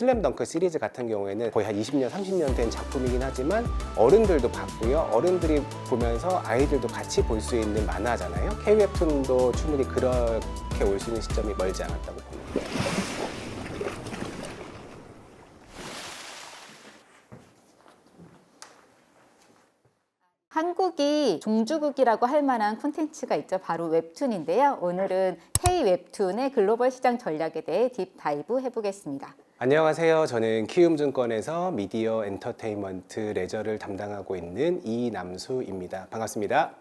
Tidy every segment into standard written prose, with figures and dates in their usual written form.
슬램덩크 시리즈 같은 경우에는 거의 한 20년, 30년 된 작품이긴 하지만 어른들도 봤고요. 어른들이 보면서 아이들도 같이 볼 수 있는 만화잖아요. K-웹툰도 충분히 그렇게 올 수 있는 시점이 멀지 않았다고 봅니다. 한국이 종주국이라고 할 만한 콘텐츠가 있죠. 바로 웹툰인데요. 오늘은 K-웹툰의 글로벌 시장 전략에 대해 딥다이브 해보겠습니다. 안녕하세요. 저는 키움증권에서 미디어 엔터테인먼트 레저를 담당하고 있는 이남수입니다. 반갑습니다.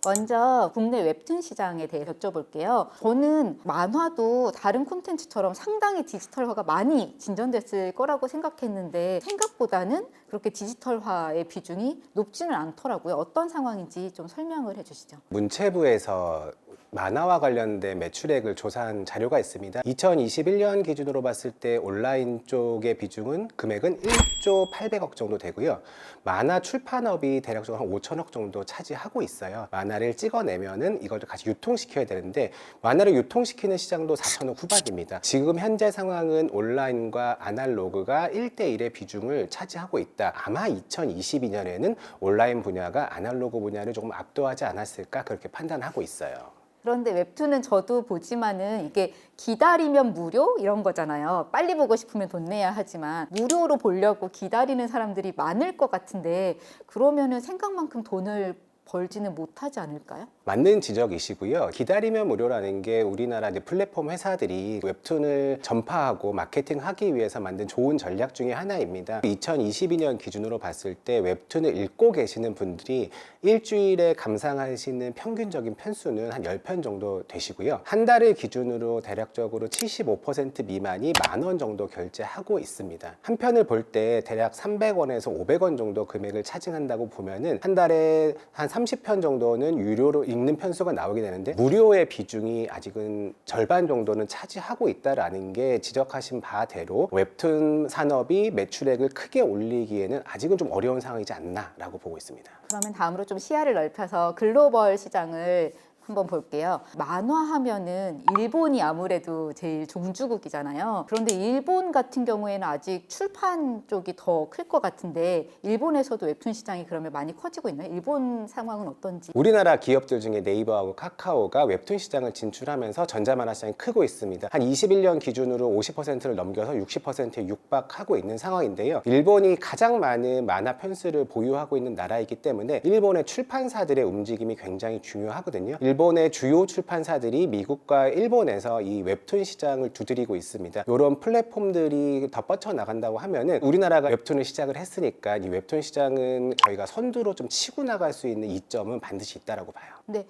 먼저 국내 웹툰 시장에 대해 여쭤볼게요. 저는 만화도 다른 콘텐츠처럼 상당히 디지털화가 많이 진전됐을 거라고 생각했는데 생각보다는 그렇게 디지털화의 비중이 높지는 않더라고요. 어떤 상황인지 좀 설명을 해주시죠. 문체부에서 만화와 관련된 매출액을 조사한 자료가 있습니다. 2021년 기준으로 봤을 때 온라인 쪽의 비중은 금액은 1조 800억 정도 되고요. 만화 출판업이 대략적으로 한 5천억 정도 차지하고 있어요. 만화를 찍어내면은 이걸 같이 유통시켜야 되는데 만화를 유통시키는 시장도 4천억 후반입니다. 지금 현재 상황은 온라인과 아날로그가 1대1의 비중을 차지하고 있다. 아마 2022년에는 온라인 분야가 아날로그 분야를 조금 압도하지 않았을까 그렇게 판단하고 있어요. 그런데 웹툰은 저도 보지만은 이게 기다리면 무료 이런 거잖아요. 빨리 보고 싶으면 돈 내야 하지만 무료로 보려고 기다리는 사람들이 많을 것 같은데 그러면은 생각만큼 돈을 벌지는 못하지 않을까요? 맞는 지적이시고요. 기다리면 무료라는 게 우리나라 이제 플랫폼 회사들이 웹툰을 전파하고 마케팅하기 위해서 만든 좋은 전략 중에 하나입니다. 2022년 기준으로 봤을 때 웹툰을 읽고 계시는 분들이 일주일에 감상하시는 평균적인 편수는 한 10편 정도 되시고요. 한 달을 기준으로 대략적으로 75% 미만이 10,000원 정도 결제하고 있습니다. 한 편을 볼 때 대략 300원에서 500원 정도 금액을 차징한다고 보면은 한 달에 한 30편 정도는 유료로 읽는 편수가 나오게 되는데 무료의 비중이 아직은 절반 정도는 차지하고 있다라는 게 지적하신 바대로 웹툰 산업이 매출액을 크게 올리기에는 아직은 좀 어려운 상황이지 않나라고 보고 있습니다. 그러면 다음으로 좀 시야를 넓혀서 글로벌 시장을 한번 볼게요. 만화하면은 일본이 아무래도 제일 종주국이잖아요. 그런데 일본 같은 경우에는 아직 출판 쪽이 더 클 것 같은데 일본에서도 웹툰 시장이 그러면 많이 커지고 있나요? 일본 상황은 어떤지? 우리나라 기업들 중에 네이버하고 카카오가 웹툰 시장을 진출하면서 전자만화 시장이 크고 있습니다. 한 21년 기준으로 50%를 넘겨서 60%에 육박하고 있는 상황인데요. 일본이 가장 많은 만화 편수를 보유하고 있는 나라이기 때문에 일본의 출판사들의 움직임이 굉장히 중요하거든요. 일본의 주요 출판사들이 미국과 일본에서 이 웹툰 시장을 두드리고 있습니다. 이런 플랫폼들이 더 뻗쳐나간다고 하면은 우리나라가 웹툰을 시작을 했으니까 이 웹툰 시장은 저희가 선두로 좀 치고 나갈 수 있는 이점은 반드시 있다고 봐요. 근데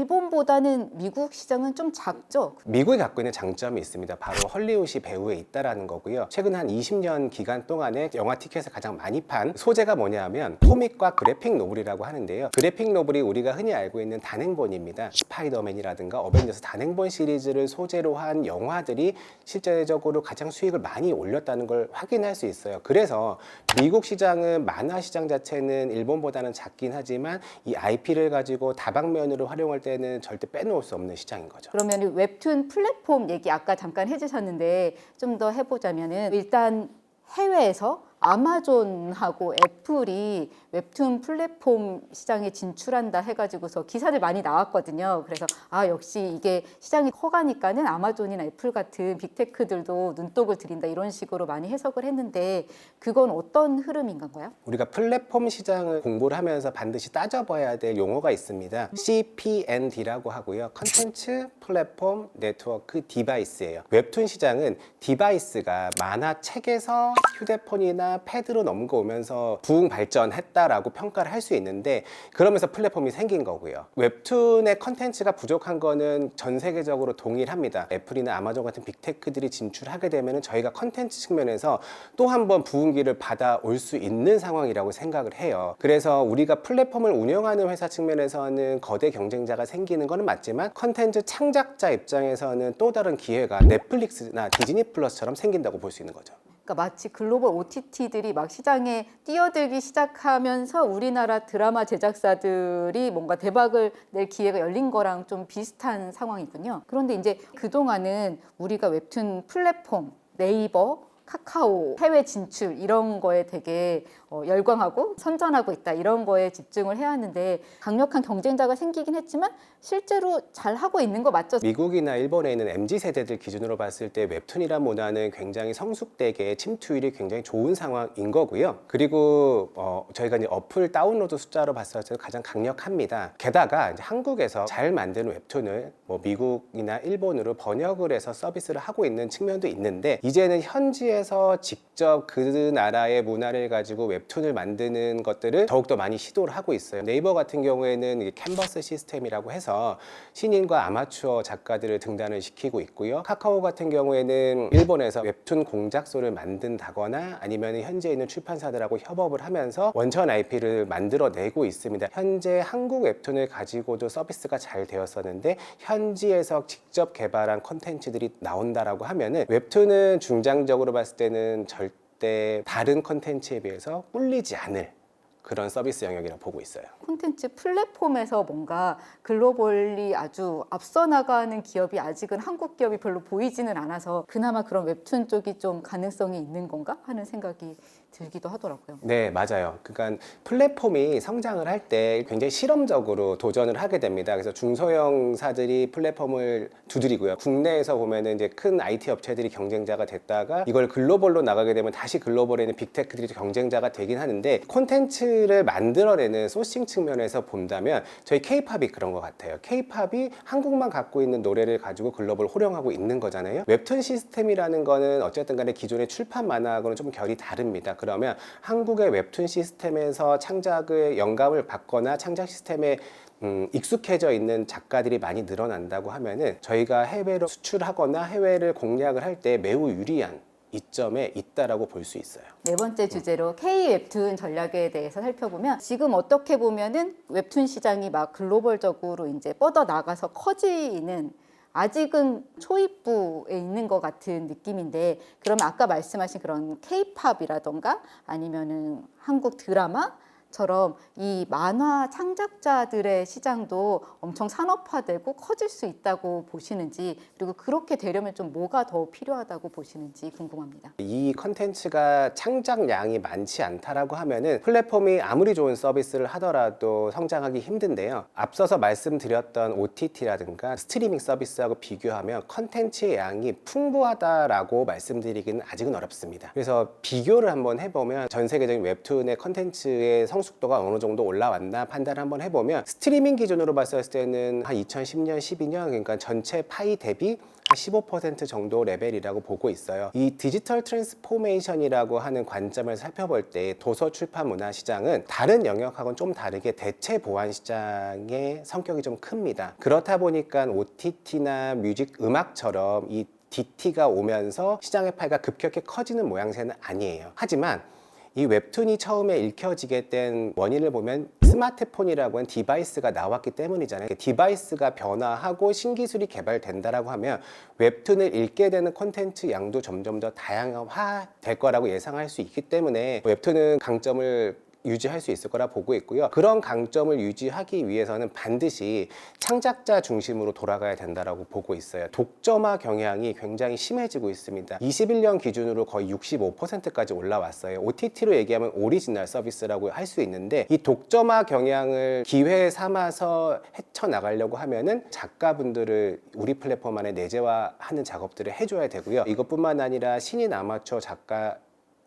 일본보다는 미국 시장은 좀 작죠? 미국이 갖고 있는 장점이 있습니다. 바로 헐리우드 배우에 있다라는 거고요. 최근 한 20년 기간 동안에 영화 티켓을 가장 많이 판 소재가 뭐냐면 코믹과 그래픽 노블이라고 하는데요. 그래픽 노블이 우리가 흔히 알고 있는 단행본입니다. 스파이더맨이라든가 어벤져스 단행본 시리즈를 소재로 한 영화들이 실제적으로 가장 수익을 많이 올렸다는 걸 확인할 수 있어요. 그래서 미국 시장은 만화 시장 자체는 일본보다는 작긴 하지만 이 IP를 가지고 다방면으로 활용할 때는 절대 빼놓을 수 없는 시장인 거죠. 그러면 웹툰 플랫폼 얘기 아까 잠깐 해주셨는데 좀 더 해보자면은 일단 해외에서 아마존하고 애플이 웹툰 플랫폼 시장에 진출한다 해가지고서 기사들 많이 나왔거든요. 그래서 역시 이게 시장이 커가니까는 아마존이나 애플 같은 빅테크들도 눈독을 들인다 이런 식으로 많이 해석을 했는데 그건 어떤 흐름인가요? 우리가 플랫폼 시장을 공부를 하면서 반드시 따져봐야 될 용어가 있습니다. CPND라고 하고요. 컨텐츠 플랫폼 네트워크 디바이스예요. 웹툰 시장은 디바이스가 만화책에서 휴대폰이나 패드로 넘어오면서 부흥 발전했다라고 평가를 할 수 있는데 그러면서 플랫폼이 생긴 거고요. 웹툰의 컨텐츠가 부족한 거는 전 세계적으로 동일합니다. 애플이나 아마존 같은 빅테크들이 진출하게 되면 저희가 컨텐츠 측면에서 또 한 번 부흥기를 받아올 수 있는 상황이라고 생각을 해요. 그래서 우리가 플랫폼을 운영하는 회사 측면에서는 거대 경쟁자가 생기는 거는 맞지만 컨텐츠 창작자 입장에서는 또 다른 기회가 넷플릭스나 디즈니 플러스처럼 생긴다고 볼 수 있는 거죠. 그러니까 마치 글로벌 OTT들이 막 시장에 뛰어들기 시작하면서 우리나라 드라마 제작사들이 뭔가 대박을 낼 기회가 열린 거랑 좀 비슷한 상황이군요. 그런데 이제 그동안은 우리가 웹툰 플랫폼 네이버, 카카오, 해외 진출 이런 거에 되게 열광하고 선전하고 있다 이런 거에 집중을 해야 하는데 강력한 경쟁자가 생기긴 했지만 실제로 잘 하고 있는 거 맞죠? 미국이나 일본에 있는 MZ 세대들 기준으로 봤을 때 웹툰이란 문화는 굉장히 성숙되게 침투율이 굉장히 좋은 상황인 거고요. 그리고 저희가 이제 어플 다운로드 숫자로 봤을 때 가장 강력합니다. 게다가 이제 한국에서 잘 만든 웹툰을 뭐 미국이나 일본으로 번역을 해서 서비스를 하고 있는 측면도 있는데 이제는 현지에서 직접 그 나라의 문화를 가지고 웹툰을 만드는 것들을 더욱더 많이 시도를 하고 있어요. 네이버 같은 경우에는 이 캔버스 시스템이라고 해서 신인과 아마추어 작가들을 등단을 시키고 있고요. 카카오 같은 경우에는 일본에서 웹툰 공작소를 만든다거나 아니면 현재 있는 출판사들하고 협업을 하면서 원천 IP를 만들어내고 있습니다. 현재 한국 웹툰을 가지고도 서비스가 잘 되었었는데 현지에서 직접 개발한 콘텐츠들이 나온다라고 하면은 웹툰은 중장기적으로 봤을 때는 절대 다른 콘텐츠에 비해서 꿀리지 않을 그런 서비스 영역이라고 보고 있어요. 콘텐츠 플랫폼에서 뭔가 글로벌리 아주 앞서 나가는 기업이 아직은 한국 기업이 별로 보이지는 않아서 그나마 그런 웹툰 쪽이 좀 가능성이 있는 건가 하는 생각이 들기도 하더라고요. 네, 맞아요. 그러니까 플랫폼이 성장을 할 때 굉장히 실험적으로 도전을 하게 됩니다. 그래서 중소형사들이 플랫폼을 두드리고요. 국내에서 보면은 이제 큰 IT 업체들이 경쟁자가 됐다가 이걸 글로벌로 나가게 되면 다시 글로벌에 있는 빅테크들이 경쟁자가 되긴 하는데 콘텐츠를 만들어내는 소싱 측면에서 본다면 저희 K-팝이 그런 것 같아요. K-팝이 한국만 갖고 있는 노래를 가지고 글로벌 호령하고 있는 거잖아요. 웹툰 시스템이라는 거는 어쨌든 간에 기존의 출판 만화하고는 좀 결이 다릅니다. 그러면 한국의 웹툰 시스템에서 창작의 영감을 받거나 창작 시스템에 익숙해져 있는 작가들이 많이 늘어난다고 하면은 저희가 해외로 수출하거나 해외를 공략을 할 때 매우 유리한 이점에 있다라고 볼 수 있어요. 네 번째 주제로 K 웹툰 전략에 대해서 살펴보면 지금 어떻게 보면은 웹툰 시장이 막 글로벌적으로 이제 뻗어 나가서 커지는 아직은 초입부에 있는 것 같은 느낌인데 그러면 아까 말씀하신 그런 K-팝이라던가 아니면은 한국 드라마처럼 이 만화 창작자들의 시장도 엄청 산업화되고 커질 수 있다고 보시는지 그리고 그렇게 되려면 좀 뭐가 더 필요하다고 보시는지 궁금합니다. 이 컨텐츠가 창작량이 많지 않다라고 하면은 플랫폼이 아무리 좋은 서비스를 하더라도 성장하기 힘든데요. 앞서서 말씀드렸던 OTT라든가 스트리밍 서비스하고 비교하면 컨텐츠의 양이 풍부하다라고 말씀드리기는 아직은 어렵습니다. 그래서 비교를 한번 해보면 전 세계적인 웹툰의 컨텐츠의 성숙도가 어느 정도 올라왔나 판단을 한번 해보면 스트리밍 기준으로 봤을 때는 한 2010년, 12년 그러니까 전체 파이 대비 한 15% 정도 레벨이라고 보고 있어요. 이 디지털 트랜스포메이션이라고 하는 관점을 살펴볼 때 도서 출판 문화 시장은 다른 영역하고는 좀 다르게 대체 보완 시장의 성격이 좀 큽니다. 그렇다 보니까 OTT나 뮤직 음악처럼 이 DT가 오면서 시장의 파이가 급격히 커지는 모양새는 아니에요. 하지만 이 웹툰이 처음에 읽혀지게 된 원인을 보면 스마트폰이라고 하는 디바이스가 나왔기 때문이잖아요. 디바이스가 변화하고 신기술이 개발된다라고 하면 웹툰을 읽게 되는 콘텐츠 양도 점점 더 다양화될 거라고 예상할 수 있기 때문에 웹툰은 강점을 유지할 수 있을 거라 보고 있고요. 그런 강점을 유지하기 위해서는 반드시 창작자 중심으로 돌아가야 된다라고 보고 있어요. 독점화 경향이 굉장히 심해지고 있습니다. 21년 기준으로 거의 65%까지 올라왔어요. OTT로 얘기하면 오리지널 서비스라고 할 수 있는데 이 독점화 경향을 기회 삼아서 헤쳐나가려고 하면은 작가분들을 우리 플랫폼 안에 내재화하는 작업들을 해줘야 되고요. 이것뿐만 아니라 신인 아마추어 작가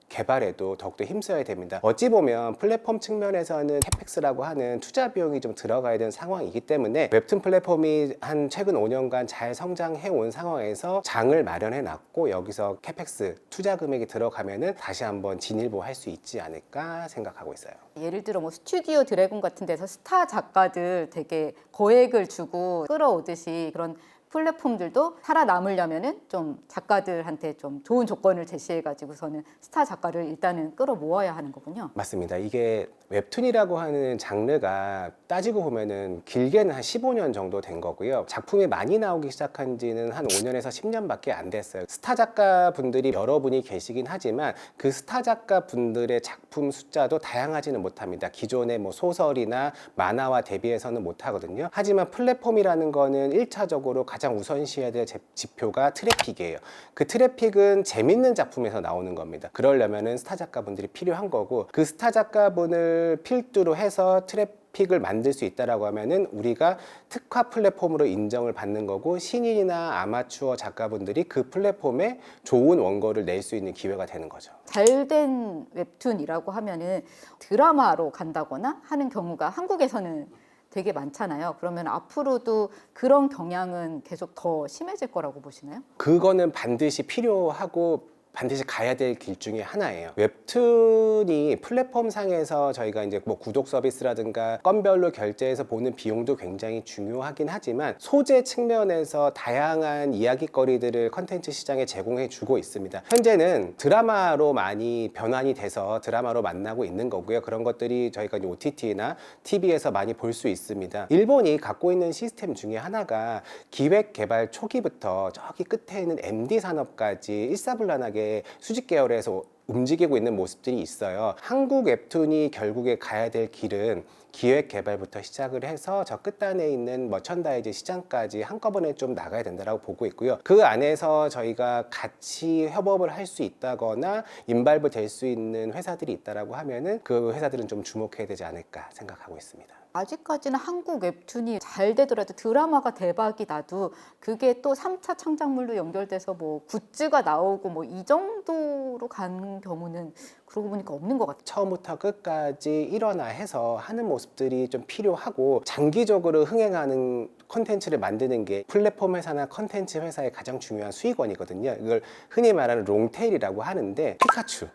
개발에도 더욱더 힘써야 됩니다. 어찌 보면 플랫폼 측면에서는 캐펙스라고 하는 투자 비용이 좀 들어가야 되는 상황이기 때문에 웹툰 플랫폼이 한 최근 5년간 잘 성장해 온 상황에서 장을 마련해 놨고 여기서 캐펙스 투자 금액이 들어가면은 다시 한번 진일보할 수 있지 않을까 생각하고 있어요. 예를 들어 뭐 스튜디오 드래곤 같은 데서 스타 작가들 되게 거액을 주고 끌어오듯이 그런 플랫폼들도 살아남으려면은 좀 작가들한테 좀 좋은 조건을 제시해 가지고서는 스타 작가를 일단은 끌어모아야 하는 거군요. 맞습니다. 이게 웹툰이라고 하는 장르가 따지고 보면은 길게는 한 15년 정도 된 거고요. 작품이 많이 나오기 시작한 지는 한 5년에서 10년밖에 안 됐어요. 스타 작가 분들이 여러분이 계시긴 하지만 그 스타 작가 분들의 작품 숫자도 다양하지는 못합니다. 기존의 뭐 소설이나 만화와 대비해서는 못하거든요. 하지만 플랫폼이라는 거는 1차적으로 가장 우선시해야 될 지표가 트래픽이에요. 그 트래픽은 재밌는 작품에서 나오는 겁니다. 그러려면은 스타 작가분들이 필요한 거고, 그 스타 작가분을 필두로 해서 트래픽을 만들 수 있다라고 하면은 우리가 특화 플랫폼으로 인정을 받는 거고, 신인이나 아마추어 작가분들이 그 플랫폼에 좋은 원고를 낼 수 있는 기회가 되는 거죠. 잘된 웹툰이라고 하면은 드라마로 간다거나 하는 경우가 한국에서는 되게 많잖아요. 그러면 앞으로도 그런 경향은 계속 더 심해질 거라고 보시나요? 그거는 반드시 필요하고 반드시 가야 될 길 중에 하나예요. 웹툰이 플랫폼 상에서 저희가 이제 뭐 구독 서비스라든가 건별로 결제해서 보는 비용도 굉장히 중요하긴 하지만, 소재 측면에서 다양한 이야기거리들을 컨텐츠 시장에 제공해 주고 있습니다. 현재는 드라마로 많이 변환이 돼서 드라마로 만나고 있는 거고요. 그런 것들이 저희가 이제 OTT나 TV에서 많이 볼 수 있습니다. 일본이 갖고 있는 시스템 중에 하나가 기획 개발 초기부터 저기 끝에 있는 MD 산업까지 일사불란하게 수직 계열에서 움직이고 있는 모습들이 있어요. 한국 웹툰이 결국에 가야 될 길은 기획 개발부터 시작을 해서 저 끝단에 있는 머천다이즈 시장까지 한꺼번에 좀 나가야 된다고 보고 있고요. 그 안에서 저희가 같이 협업을 할 수 있다거나 인발브 될 수 있는 회사들이 있다라고 하면은 그 회사들은 좀 주목해야 되지 않을까 생각하고 있습니다. 아직까지는 한국 웹툰이 잘 되더라도 드라마가 대박이 나도 그게 또 3차 창작물로 연결돼서 뭐 굿즈가 나오고 뭐 이 정도로 가는 경우는 그러고 보니까 없는 것 같아요. 처음부터 끝까지 일어나 해서 하는 모습들이 좀 필요하고, 장기적으로 흥행하는 콘텐츠를 만드는 게 플랫폼 회사나 콘텐츠 회사의 가장 중요한 수익원이거든요. 이걸 흔히 말하는 롱테일이라고 하는데, 피카츄,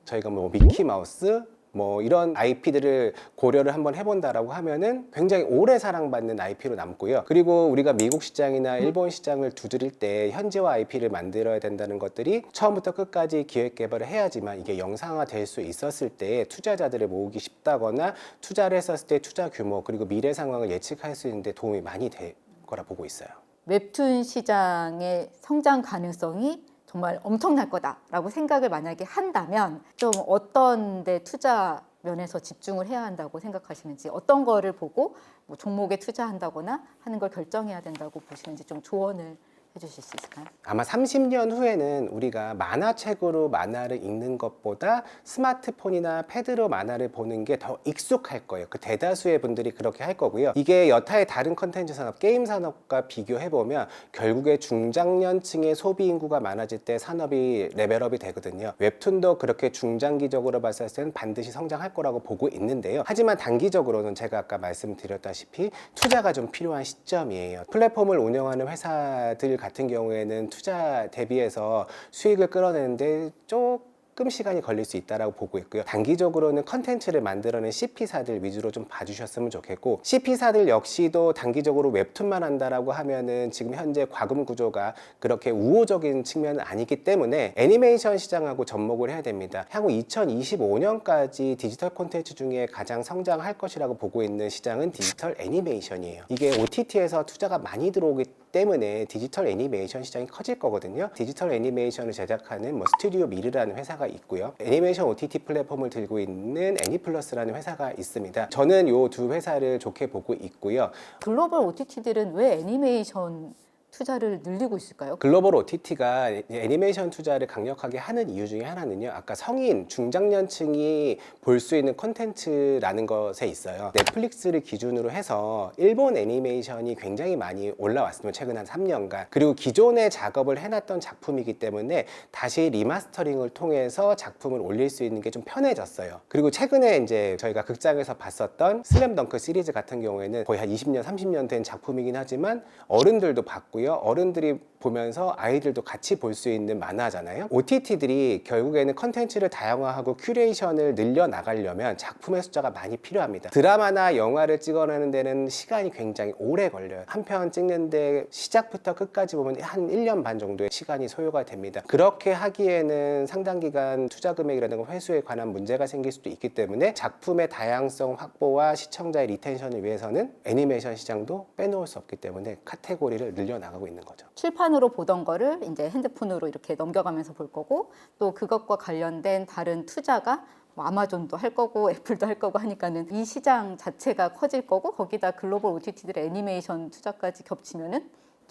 저희가 뭐 미키마우스 뭐 이런 IP들을 고려를 한번 해본다라고 하면은 굉장히 오래 사랑받는 IP로 남고요. 그리고 우리가 미국 시장이나 일본 시장을 두드릴 때 현지화 IP를 만들어야 된다는 것들이 처음부터 끝까지 기획 개발을 해야지만 이게 영상화 될 수 있었을 때 투자자들을 모으기 쉽다거나, 투자를 했었을 때 투자 규모 그리고 미래 상황을 예측할 수 있는데 도움이 많이 될 거라 보고 있어요. 웹툰 시장의 성장 가능성이 정말 엄청날 거다라고 생각을 만약에 한다면 좀 어떤 데 투자 면에서 집중을 해야 한다고 생각하시는지, 어떤 거를 보고 뭐 종목에 투자한다거나 하는 걸 결정해야 된다고 보시는지 좀 조언을 해주실 수 있을까요? 아마 30년 후에는 우리가 만화책으로 만화를 읽는 것보다 스마트폰이나 패드로 만화를 보는 게 더 익숙할 거예요. 그 대다수의 분들이 그렇게 할 거고요. 이게 여타의 다른 컨텐츠 산업, 게임 산업과 비교해보면 결국에 중장년층의 소비 인구가 많아질 때 산업이 레벨업이 되거든요. 웹툰도 그렇게 중장기적으로 봤을 때는 반드시 성장할 거라고 보고 있는데요. 하지만 단기적으로는 제가 아까 말씀드렸다시피 투자가 좀 필요한 시점이에요. 플랫폼을 운영하는 회사들 같은 경우에는 투자 대비해서 수익을 끌어내는데 조금 시간이 걸릴 수 있다고 보고 있고요. 단기적으로는 컨텐츠를 만들어낸 CP사들 위주로 좀 봐주셨으면 좋겠고, CP사들 역시도 단기적으로 웹툰만 한다라고 하면은 지금 현재 과금 구조가 그렇게 우호적인 측면은 아니기 때문에 애니메이션 시장하고 접목을 해야 됩니다. 향후 2025년까지 디지털 콘텐츠 중에 가장 성장할 것이라고 보고 있는 시장은 디지털 애니메이션이에요. 이게 OTT에서 투자가 많이 들어오기 때문에 디지털 애니메이션 시장이 커질 거거든요. 디지털 애니메이션을 제작하는 뭐 스튜디오 미르라는 회사가 있고요. 애니메이션 OTT 플랫폼을 들고 있는 애니플러스라는 회사가 있습니다. 저는 이 두 회사를 좋게 보고 있고요. 글로벌 OTT들은 왜 애니메이션 투자를 늘리고 있을까요? 글로벌 OTT가 애니메이션 투자를 강력하게 하는 이유 중에 하나는요, 아까 성인, 중장년층이 볼 수 있는 콘텐츠라는 것에 있어요. 넷플릭스를 기준으로 해서 일본 애니메이션이 굉장히 많이 올라왔습니다. 최근 한 3년간. 그리고 기존에 작업을 해놨던 작품이기 때문에 다시 리마스터링을 통해서 작품을 올릴 수 있는 게 좀 편해졌어요. 그리고 최근에 이제 저희가 극장에서 봤었던 슬램덩크 시리즈 같은 경우에는 거의 한 20년, 30년 된 작품이긴 하지만 어른들도 봤고요. 어른들이 보면서 아이들도 같이 볼 수 있는 만화잖아요. OTT들이 결국에는 컨텐츠를 다양화하고 큐레이션을 늘려나가려면 작품의 숫자가 많이 필요합니다. 드라마나 영화를 찍어내는 데는 시간이 굉장히 오래 걸려요. 한 편 찍는데 시작부터 끝까지 보면 한 1년 반 정도의 시간이 소요가 됩니다. 그렇게 하기에는 상당 기간 투자 금액이라든가 회수에 관한 문제가 생길 수도 있기 때문에 작품의 다양성 확보와 시청자의 리텐션을 위해서는 애니메이션 시장도 빼놓을 수 없기 때문에 카테고리를 늘려나가고 있는 거죠. 칠판으로 보던 거를 이제 핸드폰으로 이렇게 넘겨가면서 볼 거고, 또 그것과 관련된 다른 투자가 뭐 아마존도 할 거고 애플도 할 거고 하니까는 이 시장 자체가 커질 거고, 거기다 글로벌 OTT들의 애니메이션 투자까지 겹치면은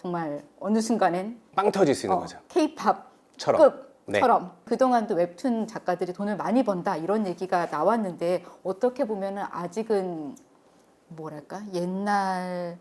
정말 어느 순간엔 빵 터질 수 있는 거죠. K-팝급처럼 네. 그동안도 웹툰 작가들이 돈을 많이 번다 이런 얘기가 나왔는데 어떻게 보면은 아직은 뭐랄까 옛날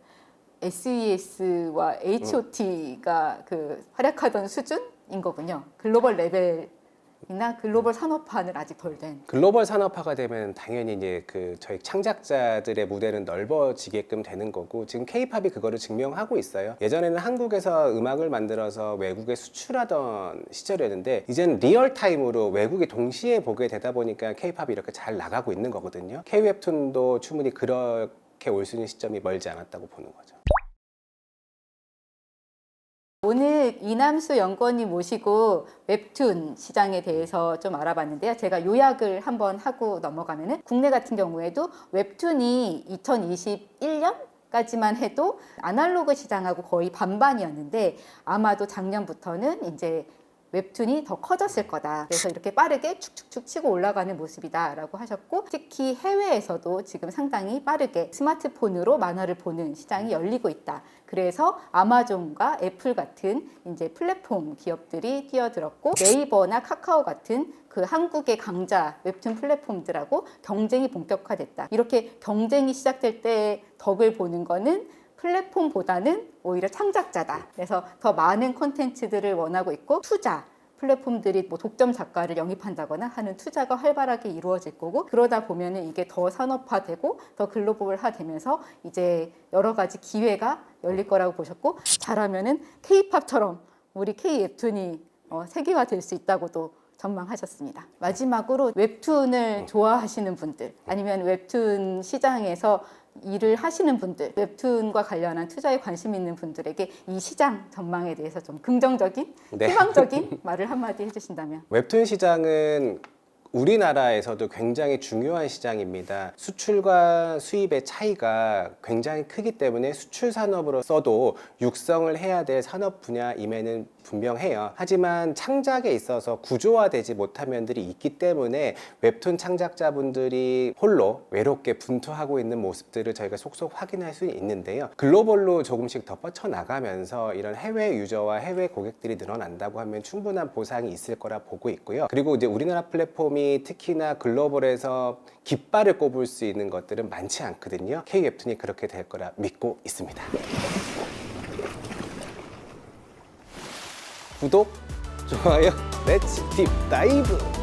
SES와 H.O.T가 그 활약하던 수준인 거군요. 글로벌 레벨이나 글로벌 산업화는 아직 덜 된. 글로벌 산업화가 되면 당연히 이제 그 저희 창작자들의 무대는 넓어지게끔 되는 거고 지금 K-팝이 그거를 증명하고 있어요. 예전에는 한국에서 음악을 만들어서 외국에 수출하던 시절이었는데 이제는 리얼타임으로 외국이 동시에 보게 되다 보니까 K-팝이 이렇게 잘 나가고 있는 거거든요. K-웹툰도 충분히 그렇게 올 수 있는 시점이 멀지 않았다고 보는 거죠. 오늘 이남수 연구원님 모시고 웹툰 시장에 대해서 좀 알아봤는데요. 제가 요약을 한번 하고 넘어가면은 국내 같은 경우에도 웹툰이 2021년까지만 해도 아날로그 시장하고 거의 반반이었는데 아마도 작년부터는 이제 웹툰이 더 커졌을 거다. 그래서 이렇게 빠르게 축축축 치고 올라가는 모습이다라고 하셨고 특히 해외에서도 지금 상당히 빠르게 스마트폰으로 만화를 보는 시장이 열리고 있다. 그래서 아마존과 애플 같은 이제 플랫폼 기업들이 뛰어들었고 네이버나 카카오 같은 그 한국의 강자 웹툰 플랫폼들하고 경쟁이 본격화됐다. 이렇게 경쟁이 시작될 때 덕을 보는 거는 플랫폼보다는 오히려 창작자다. 그래서 더 많은 콘텐츠들을 원하고 있고 투자, 플랫폼들이 뭐 독점 작가를 영입한다거나 하는 투자가 활발하게 이루어질 거고 그러다 보면은 이게 더 산업화되고 더 글로벌화되면서 이제 여러 가지 기회가 열릴 거라고 보셨고 잘하면은 K-팝처럼 우리 K-웹툰이 세계화될 수 있다고도 전망하셨습니다. 마지막으로 웹툰을 좋아하시는 분들 아니면 웹툰 시장에서 일을 하시는 분들, 웹툰과 관련한 투자에 관심 있는 분들에게 이 시장 전망에 대해서 좀 긍정적인, 네. 희망적인 말을 한마디 해주신다면. 웹툰 시장은 우리나라에서도 굉장히 중요한 시장입니다. 수출과 수입의 차이가 굉장히 크기 때문에 수출 산업으로서도 육성을 해야 될 산업 분야임에는 분명해요. 하지만 창작에 있어서 구조화되지 못한 면들이 있기 때문에 웹툰 창작자분들이 홀로 외롭게 분투하고 있는 모습들을 저희가 속속 확인할 수 있는데요. 글로벌로 조금씩 더 뻗쳐나가면서 이런 해외 유저와 해외 고객들이 늘어난다고 하면 충분한 보상이 있을 거라 보고 있고요. 그리고 이제 우리나라 플랫폼이 특히나 글로벌에서 깃발을 꼽을 수 있는 것들은 많지 않거든요. K-웹툰이 그렇게 될 거라 믿고 있습니다. 구독, 좋아요, 렛츠 딥 다이브!